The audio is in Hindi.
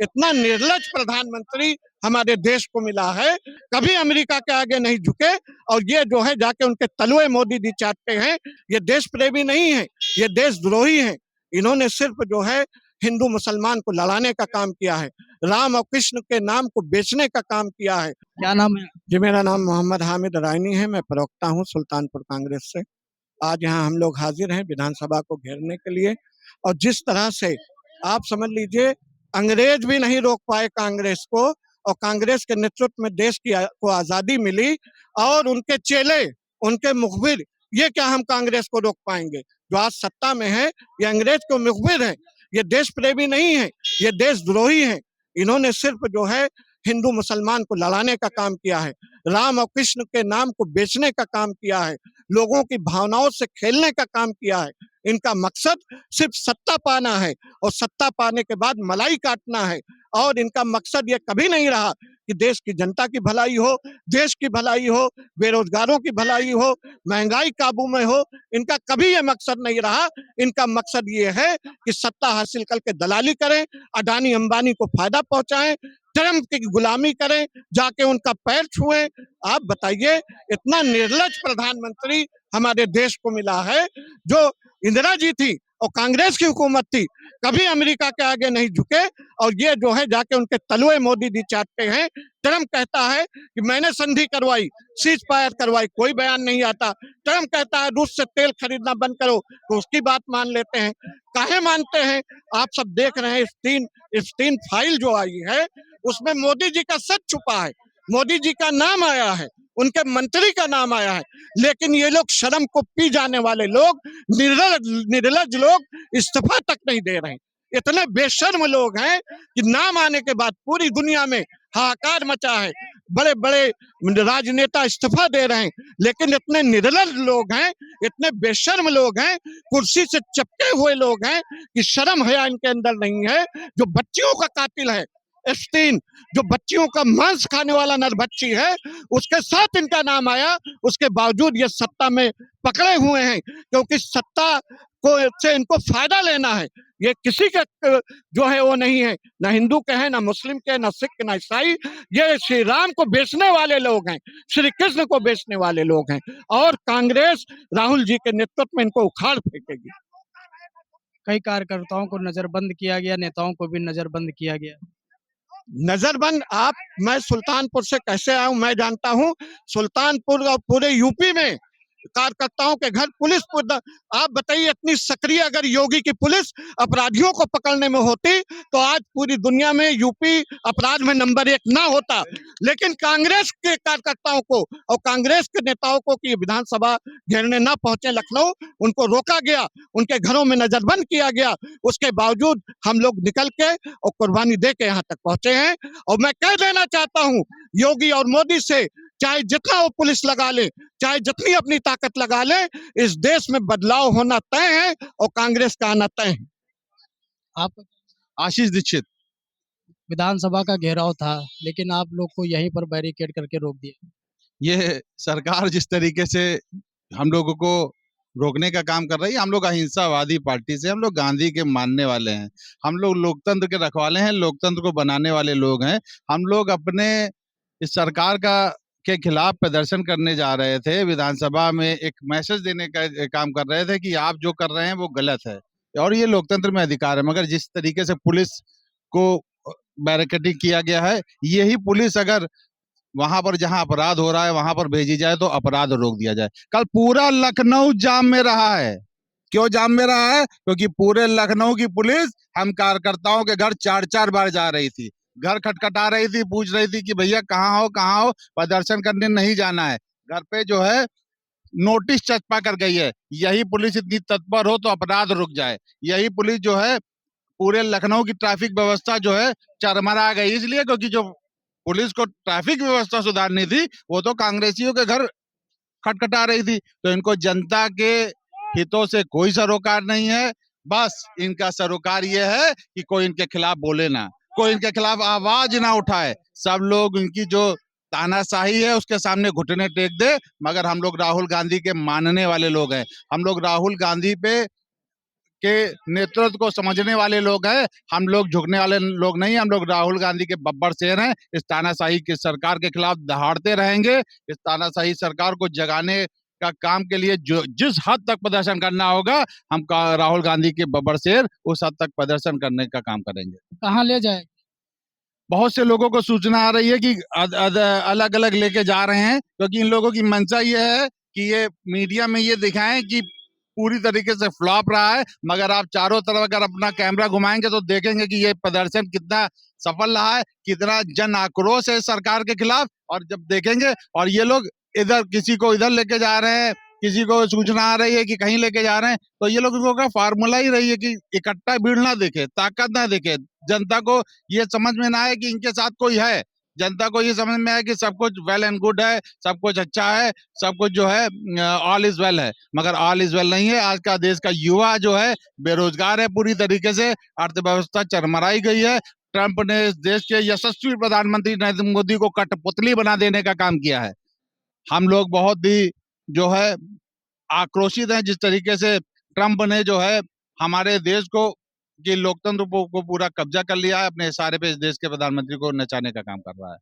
इतना निर्लज प्रधानमंत्री हमारे देश को मिला है, कभी अमेरिका के आगे नहीं झुके। और ये जो है जाके उनके तलवे मोदी जी चाटते हैं। ये देश प्रेमी नहीं है, ये देशद्रोही है। इन्होंने सिर्फ जो है हिंदू मुसलमान को लड़ाने का काम किया है, राम और कृष्ण के नाम को बेचने का काम किया है। क्या नाम है? जी, मेरा नाम मोहम्मद हामिद रायनी है, मैं प्रवक्ता हूँ सुल्तानपुर कांग्रेस से। आज यहाँ हम लोग हाजिर हैं विधानसभा को घेरने के लिए। और जिस तरह से आप समझ लीजिए, अंग्रेज भी नहीं रोक पाए कांग्रेस को, और कांग्रेस के नेतृत्व में देश की को आजादी मिली, और उनके चेले, उनके मुखबिर, ये क्या हम कांग्रेस को रोक पाएंगे? जो आज सत्ता में है ये अंग्रेज के मुखबिर है, ये देश प्रेमी नहीं है, ये देशद्रोही है। इन्होंने सिर्फ जो है हिंदू मुसलमान को लड़ाने का काम किया है, राम और कृष्ण के नाम को बेचने का काम किया है, लोगों की भावनाओं से खेलने का काम किया है। इनका मकसद सिर्फ सत्ता पाना है, और सत्ता पाने के बाद मलाई काटना है। और इनका मकसद ये कभी नहीं रहा कि देश की जनता की भलाई हो, देश की भलाई हो, बेरोजगारों की भलाई हो, महंगाई काबू में हो। इनका कभी ये मकसद नहीं रहा। इनका मकसद ये है कि सत्ता हासिल करके दलाली करें, अडानी अंबानी को फायदा पहुंचाएं, ट्रम्प की गुलामी करें, जाके उनका पैर छुएं। आप बताइए, इतना निर्लज प्रधानमंत्री हमारे देश को मिला है। जो इंदिरा जी थी और कांग्रेस की हुकूमत थी, कभी अमेरिका के आगे नहीं झुके। और ये जो है जाके उनके तलवे मोदी जी चाटते हैं। ट्रम्प कहता है कि मैंने संधि करवाई, सीज फायर करवाई, कोई बयान नहीं आता। ट्रम्प कहता है रूस से तेल खरीदना बंद करो, तो उसकी बात मान लेते हैं। काहे मानते हैं? आप सब देख रहे हैं, स्टीन फाइल जो आई है उसमें मोदी जी का सच छुपा है, मोदी जी का नाम आया है, उनके मंत्री का नाम आया है। लेकिन ये लोग शर्म को पी जाने वाले लोग, निर्लज लोग, इस्तीफा तक नहीं दे रहे हैं। इतने बेशर्म लोग हैं कि नाम आने के बाद पूरी दुनिया में हाहाकार मचा है। बड़े बड़े राजनेता इस्तीफा दे रहे हैं, लेकिन इतने निर्लज लोग हैं, इतने बेशर्म लोग हैं, कुर्सी से चिपके हुए लोग हैं कि शर्म हया इनके अंदर नहीं है। जो बच्चियों का कातिल है एस्टीन, जो बच्चियों का मांस खाने वाला नरभक्षी है, उसके साथ इनका नाम आया। उसके बावजूद ये सत्ता में पकड़े हुए हैं, क्योंकि सत्ता को से इनको फायदा लेना है। ये किसी के जो है वो नहीं है, ना हिंदू के हैं, ना मुस्लिम के, ना सिख, ना ईसाई। ये श्री राम को बेचने वाले लोग हैं, श्री कृष्ण को बेचने वाले लोग हैं। और कांग्रेस राहुल जी के नेतृत्व में इनको उखाड़ फेंकेगी। कई कार्यकर्ताओं को नजरबंद किया गया, नेताओं को भी नजरबंद किया गया। नजरबंद मैं सुल्तानपुर से कैसे आया हूं मैं जानता हूं। सुल्तानपुर और पूरे यूपी में कार्यकर्ताओं के घर पुलिस, आप बताइए, इतनी सक्रिय अगर योगी की पुलिस अपराधियों को पकड़ने में होती तो आज पूरी दुनिया में यूपी अपराध में नंबर 1 ना होता। लेकिन कांग्रेस के कार्यकर्ताओं को और कांग्रेस के नेताओं को कि विधानसभा घेरने ना पहुंचे लखनऊ, उनको रोका गया, उनके घरों में नजरबंद किया गया। उसके बावजूद हम लोग निकल के और कुर्बानी दे के यहाँ तक पहुंचे हैं। और मैं कह देना चाहता हूँ योगी और मोदी से, चाहे जितना वो पुलिस लगा ले, चाहे जितनी अपनी ताकत लगा ले, इस देश में बदलाव होना तय है और कांग्रेस का आना तय है। आप आशीष दीक्षित। विधानसभा का घेराव था, लेकिन आप लोग को यहीं पर बैरिकेड करके रोक दिया। ये सरकार जिस तरीके से हम लोगों को रोकने का काम कर रही है, हम लोग अहिंसावादी पार्टी से, हम लोग गांधी के मानने वाले हैं, हम लोग लोकतंत्र के रखवाले हैं, लोकतंत्र को बनाने वाले लोग हैं। हम लोग अपने इस सरकार का के खिलाफ प्रदर्शन करने जा रहे थे, विधानसभा में एक मैसेज देने का काम कर रहे थे कि आप जो कर रहे हैं वो गलत है और ये लोकतंत्र में अधिकार है। मगर जिस तरीके से पुलिस को बैरिकेडिंग किया गया है, यही पुलिस अगर वहां पर जहां अपराध हो रहा है वहां पर भेजी जाए तो अपराध रोक दिया जाए। कल पूरा लखनऊ जाम में रहा है। क्यों जाम में रहा है? क्योंकि पूरे लखनऊ की पुलिस हम कार्यकर्ताओं के घर 4-4 बार जा रही थी, घर खटखटा रही थी, पूछ रही थी कि भैया कहाँ हो, प्रदर्शन करने नहीं जाना है। घर पे जो है नोटिस चस्पा कर गई है। यही पुलिस इतनी तत्पर हो तो अपराध रुक जाए। यही पुलिस जो है पूरे लखनऊ की ट्रैफिक व्यवस्था जो है चरमरा गई, इसलिए क्योंकि जो पुलिस को ट्रैफिक व्यवस्था सुधारनी थी वो तो कांग्रेसियों के घर खटखटा रही थी। तो इनको जनता के हितों से कोई सरोकार नहीं है। बस इनका सरोकार ये है कि कोई इनके खिलाफ बोले ना, कोई इनके खिलाफ आवाज ना उठाए। सब लोग इनकी जो तानाशाही है उसके सामने घुटने टेक दे। मगर हम लोग राहुल गांधी के मानने वाले लोग हैं। हम लोग राहुल गांधी पे के नेतृत्व को समझने वाले लोग हैं। हम लोग झुकने वाले लोग नहीं, हम लोग राहुल गांधी के बब्बर शेर हैं। इस तानाशाही की सरकार के खिलाफ दहाड़ते रहेंगे। इस तानाशाही सरकार को जगाने का काम के लिए जो जिस हद तक प्रदर्शन करना होगा, हम राहुल गांधी के बब्बर शेर उस हद तक प्रदर्शन करने का काम करेंगे। कहाँ ले जाए? बहुत से लोगों को सूचना आ रही है कि अलग अलग लेके जा रहे हैं, क्योंकि इन लोगों की मंशा ये है कि ये मीडिया में ये दिखाएं कि पूरी तरीके से फ्लॉप रहा है, मगर आप चारों तरफ अगर अपना कैमरा घुमाएंगे तो देखेंगे कि ये प्रदर्शन कितना सफल रहा है, कितना जन आक्रोश है सरकार के खिलाफ। और जब देखेंगे और ये लोग इधर किसी को इधर लेके जा रहे हैं, किसी को सूचना आ रही है कि कहीं लेके जा रहे हैं, तो ये लोगों का फार्मूला ही रही है कि इकट्ठा भीड़ ना देखे, ताकत ना देखे, जनता को ये समझ में ना आए कि इनके साथ कोई है, जनता को ये समझ में आए कि सब कुछ वेल एंड गुड है, सब कुछ अच्छा है, सब कुछ जो है ऑल इज वेल है। मगर ऑल इज वेल नहीं है। आज का देश का युवा जो है बेरोजगार है पूरी तरीके से, अर्थव्यवस्था चरमराई गई है। ट्रंप ने इस देश के यशस्वी प्रधानमंत्री नरेंद्र मोदी को कठपुतली बना देने का काम किया है। हम लोग बहुत ही जो है आक्रोशित हैं जिस तरीके से ट्रंप ने जो है हमारे देश को कि लोकतंत्र को पूरा कब्जा कर लिया है, अपने इशारे पे इस देश के प्रधानमंत्री को नचाने का काम कर रहा है।